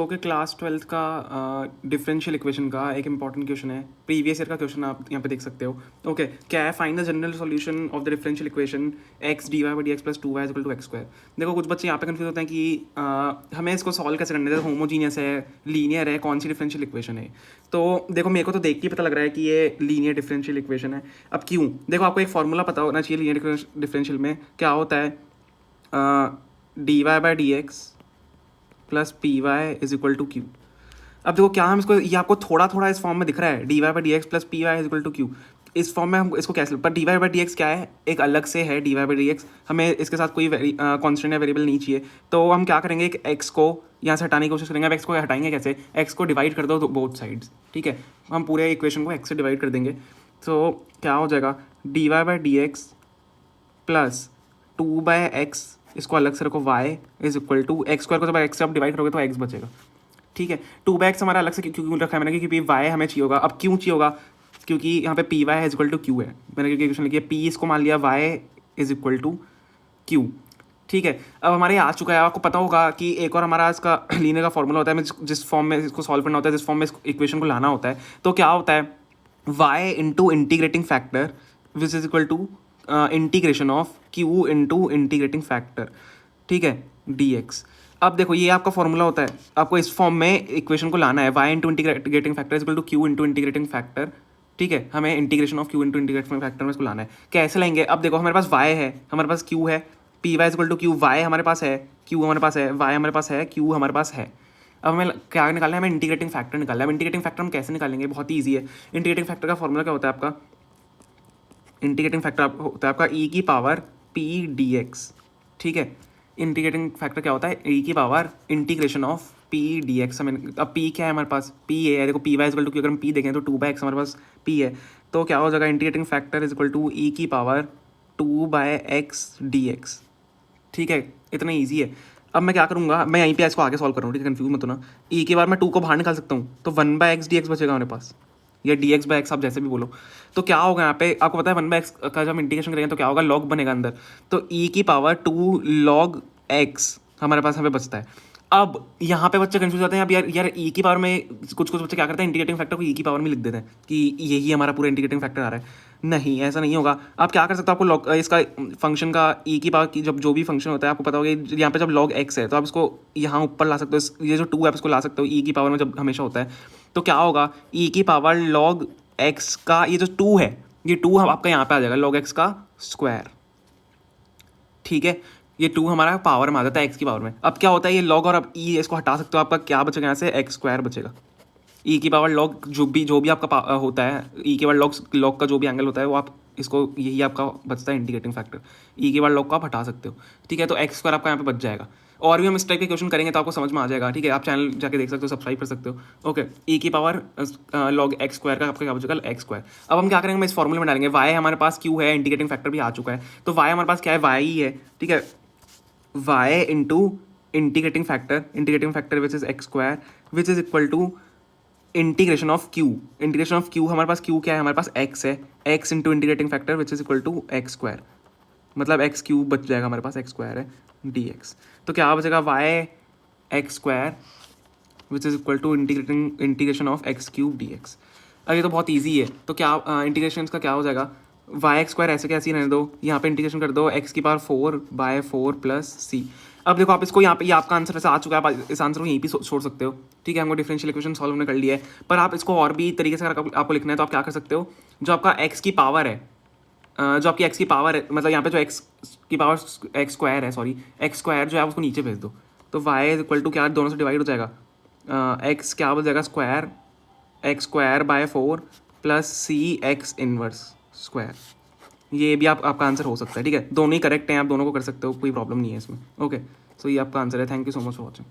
Okay, class 12th का differential equation का एक इंपॉर्टेंट क्वेश्चन है। प्रीवियस ईयर का क्वेश्चन आप यहाँ पे देख सकते हो। ओके, क्या है? Find the general solution of the differential equation x d y by d x plus 2y equal to x square. देखो, कुछ बच्चे यहाँ पे कंफ्यूज होते हैं कि हमें इसको सॉल्व कैसे करना है, होमोजीनियस है, लीनियर है, कौन सी डिफरेंशियल इक्वेशन है। तो देखो, मेरे को तो देख के पता लग रहा है कि ये लीनियर डिफरेंशियल इक्वेशन है। अब क्यों? देखो, आपको एक फॉर्मूला पता होना चाहिए लीनियर डिफरेंशियल में क्या होता है। D y by d x plus p y is equal to q. अब देखो, क्या हम इसको, ये आपको थोड़ा थोड़ा इस फॉर्म में दिख रहा है, d y by d x plus p y is equal to q. इस फॉर्म में हम इसको कैसे, पर d y by d x क्या है, एक अलग से है d y by d x. हमें इसके साथ कोई कॉन्स्टेंट या वेरिएबल नहीं चाहिए। तो हम क्या करेंगे, एक एक्स को यहाँ से हटाने की कोशिश करेंगे। अब एक्स को हटाएंगे कैसे? एक्स को डिवाइड कर दो बोथ साइड्स, ठीक है। हम पूरे इक्वेशन को एक्स से डिवाइड कर देंगे। तो क्या हो जाएगा, d y by d x plus 2/x, इसको अलग से रखो, y is equal to x square को जब एक्स से आप डिवाइड करोगे तो x बचेगा, ठीक है। 2/x हमारा अलग से क्यों रखा है मैंने, क्योंकि y हमें चाहिए होगा। अब क्यों चाहिए होगा? क्योंकि यहाँ पे p y is equal to q है। मैंने क्योंकि क्वेश्चन लिखी है p, इसको मान लिया y is equal to q, ठीक है। अब हमारे आ चुका है, आपको पता होगा कि एक और हमारा इसका लीनियर का फॉर्मूला होता है, जिस फॉर्म में इसको सॉल्व करना होता है, जिस फॉर्म में इस इक्वेशन को लाना होता है। तो क्या होता है, y into integrating factor which is equal to integration of q into integrating factor, ठीक है, dx। अब देखो, ये आपका फॉर्मूला होता है, आपको इस फॉर्म में इक्वेशन को लाना है, y into integrating factor is equal to q into integrating factor, ठीक है। हमें integration of q into integrating factor में इसको लाना है। कैसे लाएंगे? अब देखो, हमारे पास y है, हमारे पास q है, p y is equal to q, y हमारे पास है, q हमारे पास है, y हमारे पास है, q हमारे पास है। अब हमें क्या निकालना है? हमें इंटीग्रेटिंग फैक्टर निकालना है। अब इंटीग्रेटिंग फैक्टर हम कैसे निकालेंगे? बहुत ही ईजी है। इंटीग्रेटिंग फैक्टर का फॉर्मूला क्या होता है आपका? इंटीग्रेटिंग फैक्टर होता है आपका e की पावर p dx, ठीक है। इंटीग्रेटिंग फैक्टर क्या होता है? e की power integration of p dx। हमें अब p क्या है हमारे पास? p है, देखो p y is equal to, अगर हम p देखें तो 2/x हमारे पास p है। तो क्या हो जाएगा, integrating factor is equal to e की पावर 2/x dx, ठीक है। इतना ईजी है। अब मैं क्या करूँगा, मैं यहीं पे इसको आगे सॉल्व कर रहा हूँ, ठीक है, कंफ्यूज मत होना। e की बार मैं 2 को बाहर निकाल सकता हूँ, तो 1/x dx बचेगा हमारे पास, या dx/x आप जैसे भी बोलो। तो क्या होगा यहाँ पे, आपको पता है 1/x का जब हम इंटीग्रेशन करेंगे तो क्या होगा, लॉग बनेगा अंदर। तो e की पावर 2 log x हमारे पास हमें बचता है। अब यहाँ पे बच्चे कंफ्यूज होते हैं, अब यार e की पावर में कुछ बच्चे क्या करते हैं, इंटीग्रेटिंग फैक्टर को e की पावर में लिख देते हैं कि यही हमारा पूरा इंटीग्रेटिंग फैक्टर आ रहा है। नहीं, ऐसा नहीं होगा। आप क्या कर सकते हो, आपको log इसका फंक्शन का e की पावर की जब जो भी फंक्शन होता है, आपको पता होगा यहाँ पे जब log x है तो आप इसको यहाँ ऊपर ला सकते हो, ये जो 2 है इसको ला सकते हो e की पावर में जब हमेशा होता है। तो क्या होगा, e की पावर log x का ये जो 2 है, ये 2 हम आपका यहाँ पे आ जाएगा log x का स्क्वायर, ठीक है। ये 2 हमारा पावर में आ जाता है x की पावर में। अब क्या होता है, ये log और अब e इसको हटा सकते हो, आपका क्या बचेगा यहाँ से, x स्क्वायर बचेगा। e की पावर log जो भी आपका होता है, e की पावर log का जो भी एंगल होता है वो आप इसको, यही आपका बचता है इंटीग्रेटिंग फैक्टर। e की पावर log को आप हटा सकते हो, ठीक है। तो x स्क्वायर आपका यहाँ पे बच जाएगा। और भी हम इस टाइप के क्वेश्चन करेंगे तो आपको समझ में आ जाएगा, ठीक है। आप चैनल जाके देख सकते हो, सब्सक्राइब कर सकते हो। ओके, e की पावर log x स्क्वायर का आपका क्या बचेगा, x स्क्वायर। अब हम क्या करेंगे, हम इस फॉर्मूले में डालेंगे, y हमारे पास q है, इंटीग्रेटिंग फैक्टर भी आ चुका है, तो y हमारे पास क्या है, y ही है, ठीक है। y into integrating factor which is x square which is equal to integration of q हमारे पास q क्या है, हमारे पास x है, x into integrating factor which is equal to x square, मतलब एक्स क्यूब बच जाएगा हमारे पास, एक्स स्क्वायर है dx। तो क्या बचेगा, y x square which is equal to integration of x cube dx। अब ये तो बहुत ईजी है, तो क्या इंटीग्रेशन का क्या हो जाएगा, y एक्स स्क्वायर ऐसे कैसे ही रहने दो, यहाँ पे इंटीग्रेशन कर दो x की पावर 4/4 प्लस c। अब देखो, आप इसको यहाँ पे, ये आपका आंसर ऐसा आ चुका है, आप इस आंसर को यहीं पे छोड़ सकते हो, ठीक है। हमको डिफरेंशियल इक्वेशन सॉल्व हमने कर लिया है, पर आप इसको और भी तरीके से अगर आपको लिखना है तो आप क्या कर सकते हो, जो आपका x की पावर है, जो आपकी x की पावर है, मतलब यहाँ पे जो x की पावर x स्क्वायर है, सॉरी x स्क्वायर जो है उसको नीचे भेज दो, तो y इज इक्वल टू क्या, दोनों से डिवाइड हो जाएगा, x क्या बच जाएगा, square x square by 4 plus c x inverse square. ये भी आपका आंसर हो सकता है, ठीक है। दोनों ही करेक्ट हैं, आप दोनों को कर सकते हो, कोई प्रॉब्लम नहीं है इसमें। ओके, सो ये आपका आंसर है। Thank you so much for watching.